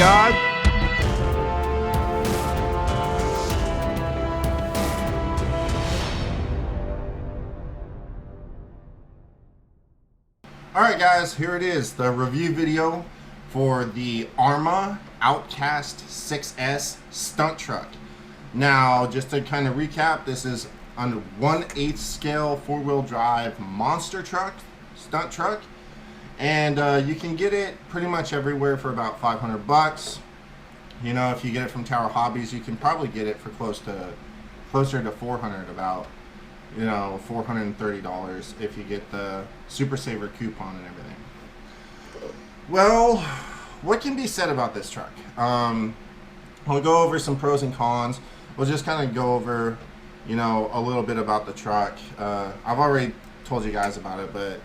God. Alright guys, here it is, the review video for the Arrma Outcast 6S stunt truck. Now, just to kind of recap, this is a 1/8 scale 4-wheel drive monster truck, stunt truck. And you can get it pretty much everywhere for about 500 bucks. You know, if you get it from Tower Hobbies, you can probably get it for closer to 400, about, you know, $430 if you get the Super Saver coupon and everything. Well, what can be said about this truck? We'll go over some pros and cons. We'll just kind of go over, you know, a little bit about the truck. I've already told you guys about it, but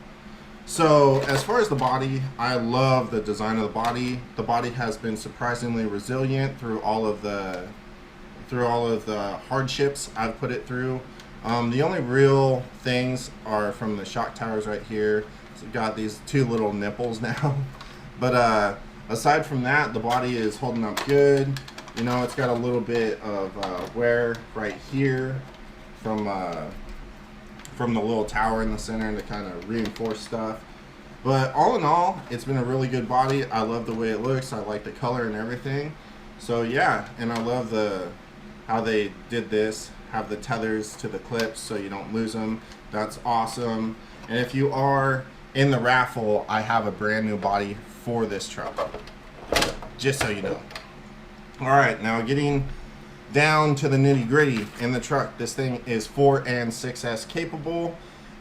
so as far as the body, I love the design of the body. The body has been surprisingly resilient through all of the hardships I've put it through. The only real things are from the shock towers right here. So we've got these two little nipples now. But aside from that, the body is holding up good. You know, it's got a little bit of wear right here from the little tower in the center to kind of reinforce stuff. But all in all, it's been a really good body. I love the way it looks. I like the color and everything. So yeah, and I love how they did this. Have the tethers to the clips so you don't lose them. That's awesome. And if you are in the raffle, I have a brand new body for this truck, just so you know. All right, now getting down to the nitty gritty in the truck. This thing is 4 and 6S capable.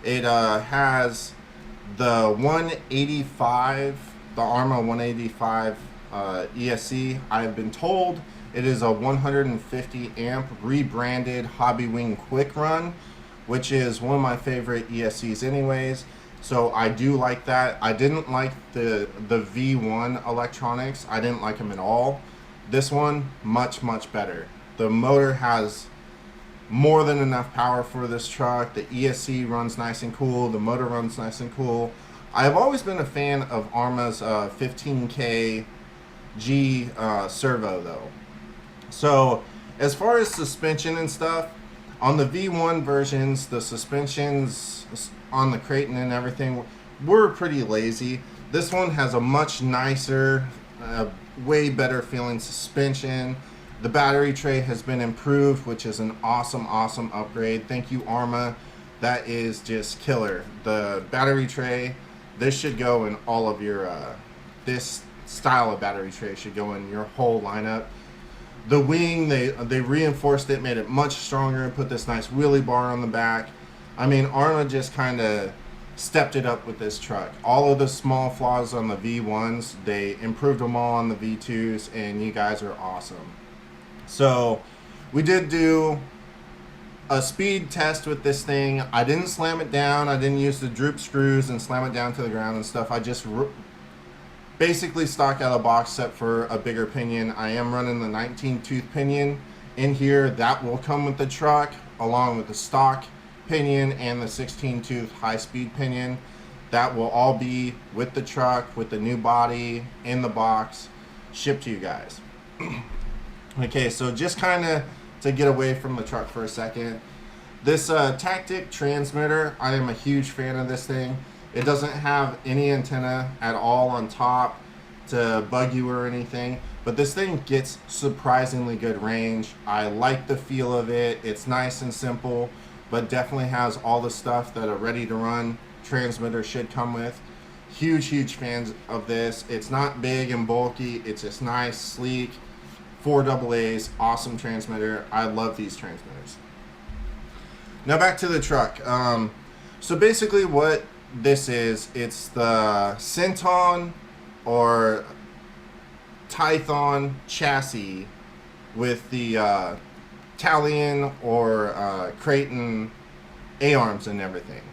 It has the 185, the Arrma 185 ESC. I've been told it is a 150 amp rebranded Hobby Wing Quick Run, which is one of my favorite ESCs anyways. So I do like that. I didn't like the V1 electronics. I didn't like them at all. This one, much better. The motor has more than enough power for this truck. The ESC runs nice and cool. The motor runs nice and cool. I've always been a fan of Arrma's 15K G servo though. So as far as suspension and stuff, on the V1 versions, the suspensions on the Kraton and everything were pretty lazy. This one has a much nicer, way better feeling suspension. The battery tray has been improved, which is an awesome upgrade. Thank you, Arrma. That is just killer. The battery tray, this should go in all of your, this style of battery tray should go in your whole lineup. The wing, they reinforced it, made it much stronger, and put this nice wheelie bar on the back. I mean, Arrma just kind of stepped it up with this truck. All of the small flaws on the V1s, they improved them all on the V2s, and you guys are awesome. So we did do a speed test with this thing. I didn't slam it down. I didn't use the droop screws and slam it down to the ground and stuff. I just basically stock out of the box, except for a bigger pinion. I am running the 19 tooth pinion in here. That will come with the truck along with the stock pinion and the 16 tooth high speed pinion. That will all be with the truck, with the new body in the box, shipped to you guys. Okay, so just kind of to get away from the truck for a second, this Tactic transmitter, I am a huge fan of this thing. It doesn't have any antenna at all on top to bug you or anything, but this thing gets surprisingly good range. I like the feel of it. It's nice and simple, but definitely has all the stuff that a ready-to-run transmitter should come with. Huge fans of this. It's not big and bulky. It's just nice, sleek, 4 AA's, awesome transmitter. I love these transmitters. Now back to the truck. So basically what this is, it's the Centon or Tython chassis with the Talion or Kraton A-arms and everything.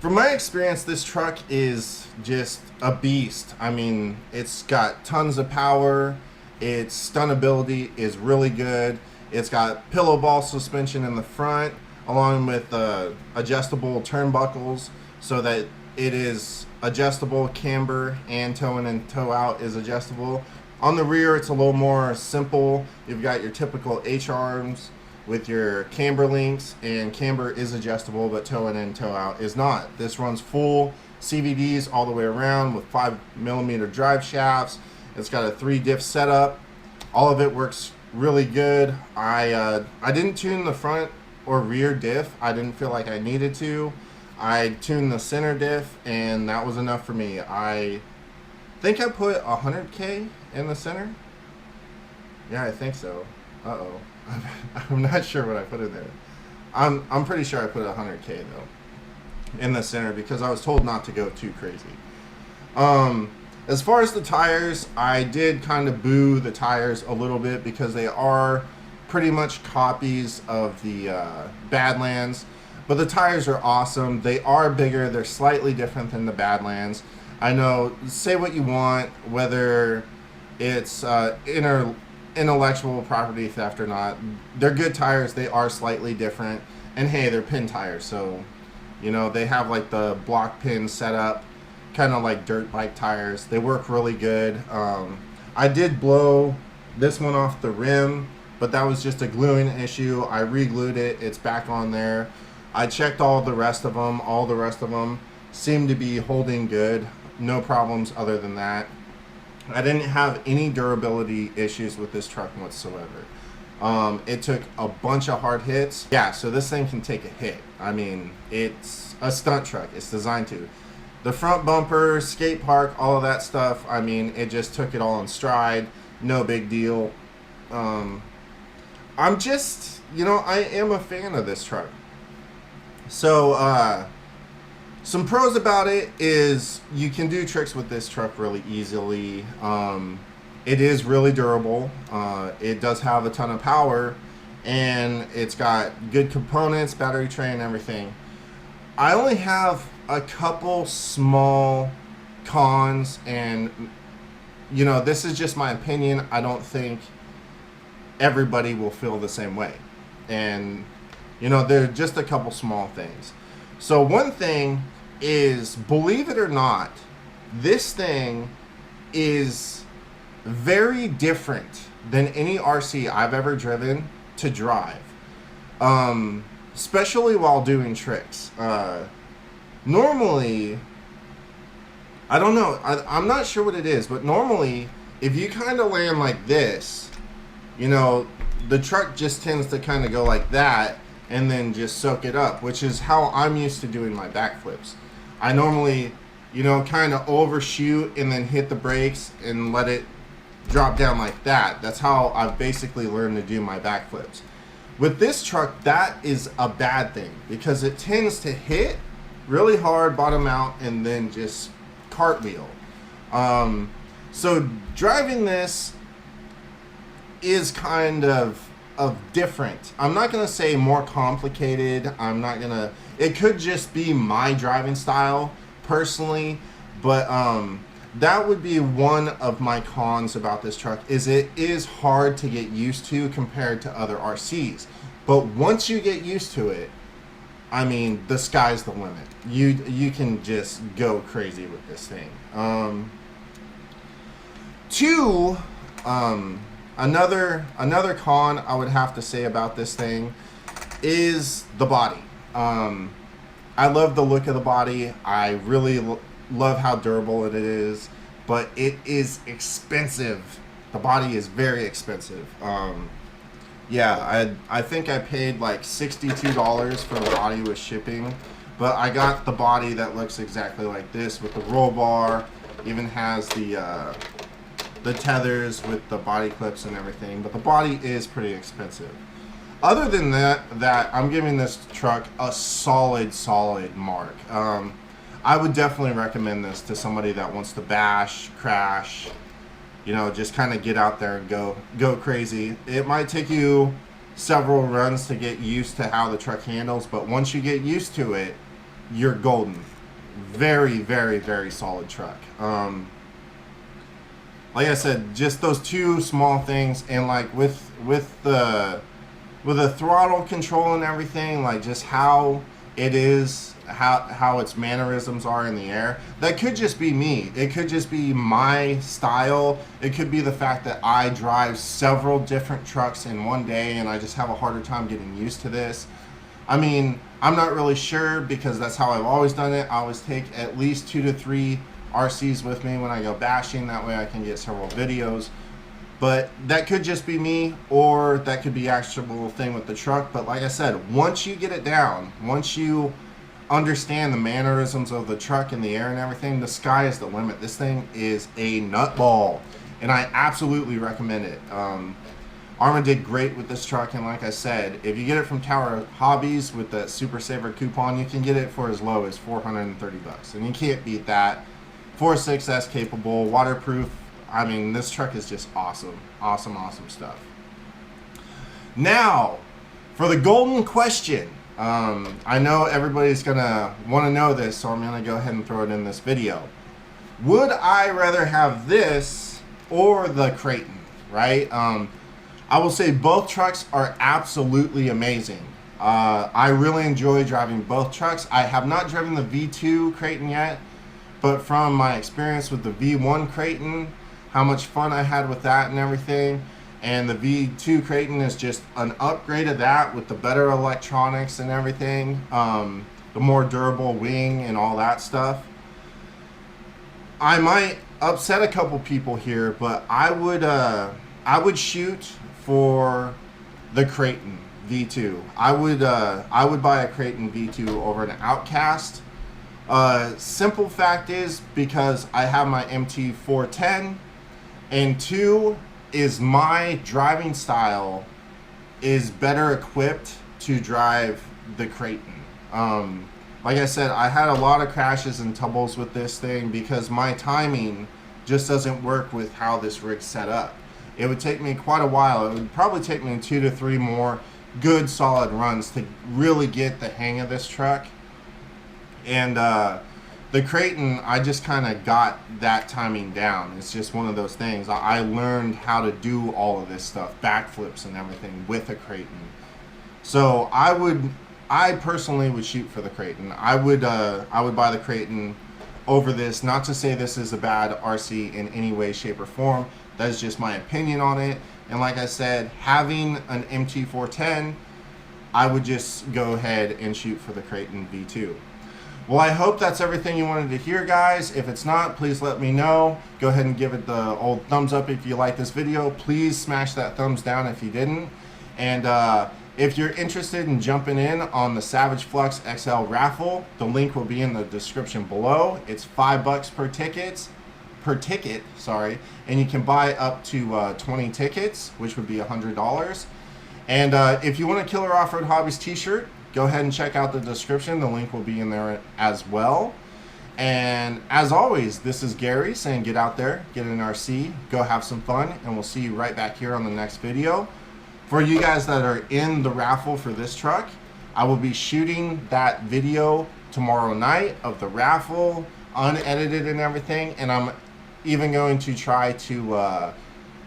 From my experience, this truck is just a beast. I mean, it's got tons of power. Its stuntability is really good. It's got pillow ball suspension in the front, along with adjustable turnbuckles, so that it is adjustable. Camber and toe in and toe out is adjustable. On the rear, it's a little more simple. You've got your typical H-arms with your camber links, and camber is adjustable, but toe in and toe out is not. This runs full CVDs all the way around with 5mm drive shafts. It's got a 3-diff setup. All of it works really good. I didn't tune the front or rear diff. I didn't feel like I needed to. I tuned the center diff, and that was enough for me. I think I put 100K in the center. Yeah, I think so. Uh-oh. I'm not sure what I put in there. I'm pretty sure I put 100K though in the center because I was told not to go too crazy. As far as the tires, I did kind of boo the tires a little bit because they are pretty much copies of the Badlands. But the tires are awesome. They are bigger. They're slightly different than the Badlands. I know, say what you want, whether it's intellectual property theft or not. They're good tires. They are slightly different. And hey, they're pin tires. So, you know, they have like the block pin setup, kind of like dirt bike tires. They work really good. I did blow this one off the rim, but that was just a gluing issue. I re-glued it. It's back on there. I checked all the rest of them. All the rest of them seem to be holding good. No problems other than that. I didn't have any durability issues with this truck whatsoever. It took a bunch of hard hits. Yeah, so this thing can take a hit. I mean, it's a stunt truck. It's designed to. The front bumper, skate park, all of that stuff, I mean, it just took it all in stride. No big deal. I'm just, you know, I am a fan of this truck. So, some pros about it is you can do tricks with this truck really easily. It is really durable. It does have a ton of power, and it's got good components, battery tray, and everything. I only have a couple small cons, and you know, this is just my opinion. I don't think everybody will feel the same way, and you know, there are just a couple small things. So one thing is, believe it or not, this thing is very different than any RC I've ever driven to drive, especially while doing tricks. Normally, I don't know, I'm not sure what it is, but normally if you kind of land like this, you know, the truck just tends to kind of go like that and then just soak it up, which is how I'm used to doing my backflips. I normally, you know, kind of overshoot and then hit the brakes and let it drop down like that. That's how I've basically learned to do my backflips. With this truck, that is a bad thing because it tends to hit really hard, bottom out, and then just cartwheel. So driving this is kind of different. I'm not gonna say more complicated. It could just be my driving style personally, but that would be one of my cons about this truck, is it is hard to get used to compared to other RCs. But once you get used to it, I mean, the sky's the limit. You can just go crazy with this thing. Another con I would have to say about this thing is the body. I love the look of the body. I really love how durable it is, but it is expensive. The body is very expensive. Yeah, I think I paid like $62 for the body with shipping, but I got the body that looks exactly like this with the roll bar, even has the tethers with the body clips and everything, but the body is pretty expensive. Other than that, I'm giving this truck a solid mark. I would definitely recommend this to somebody that wants to bash, crash, you know, just kind of get out there and go crazy. It might take you several runs to get used to how the truck handles, but once you get used to it, you're golden. Very, very, very solid truck. Like I said, just those two small things, and like with the throttle control and everything, like just how it is how its mannerisms are in the air. That could just be me. It could just be my style. It could be the fact that I drive several different trucks in one day and I just have a harder time getting used to this. I mean, I'm not really sure because that's how I've always done it. I always take at least 2 to 3 RCs with me when I go bashing. That way I can get several videos. But that could just be me, or that could be actual thing with the truck. But like I said, once you get it down, once you understand the mannerisms of the truck in the air and everything, the sky is the limit. This thing is a nutball, and I absolutely recommend it. Arma did great with this truck, and like I said, if you get it from Tower Hobbies with the Super Saver coupon, you can get it for as low as $430, and you can't beat that. 4.6S capable, waterproof. I mean, this truck is just awesome. Awesome, awesome stuff. Now, for the golden question. I know everybody's going to want to know this, so I'm going to go ahead and throw it in this video. Would I rather have this or the Kraton, right? I will say both trucks are absolutely amazing. I really enjoy driving both trucks. I have not driven the V2 Kraton yet, but from my experience with the V1 Kraton, how much fun I had with that and everything, and the V2 Kraton is just an upgrade of that with the better electronics and everything, the more durable wing and all that stuff. I might upset a couple people here, but I would shoot for the Kraton V2. I would buy a Kraton V2 over an Outcast. Simple fact is because I have my MT410, and 2 is my driving style is better equipped to drive the Kraton. Like I said, I had a lot of crashes and tumbles with this thing because my timing just doesn't work with how this rig's set up. It would take me quite a while. It would probably take me 2 to 3 more good solid runs to really get the hang of this truck. And the Kraton, I just kind of got that timing down. It's just one of those things. I learned how to do all of this stuff, backflips and everything with a Kraton. So I personally would shoot for the Kraton. I would buy the Kraton over this. Not to say this is a bad RC in any way, shape, or form. That's just my opinion on it. And like I said, having an MT410, I would just go ahead and shoot for the Kraton V2. Well, I hope that's everything you wanted to hear, guys. If it's not, please let me know. Go ahead and give it the old thumbs up if you like this video. Please smash that thumbs down if you didn't. And if you're interested in jumping in on the Savage Flux XL raffle, the link will be in the description below. It's $5 per ticket, sorry, and you can buy up to 20 tickets, which would be $100. And if you want a Killer Off-Road Hobbies t-shirt, go ahead and check out the description. The link will be in there as well. And as always, this is Gary saying get out there, get an RC, go have some fun, and we'll see you right back here on the next video. For you guys that are in the raffle for this truck, I will be shooting that video tomorrow night of the raffle, unedited and everything, and I'm even going to try to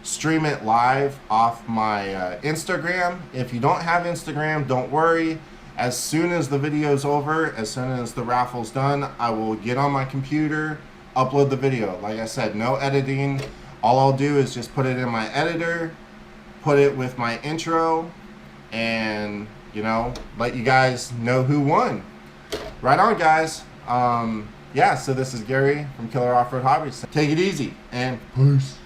stream it live off my Instagram. If you don't have Instagram, don't worry. As soon as the video's over, as soon as the raffle's done, I will get on my computer, upload the video. Like I said, no editing. All I'll do is just put it in my editor, put it with my intro, and, you know, let you guys know who won. Right on, guys. Yeah, so this is Gary from Killer Off-Road Hobbies. Take it easy, and peace.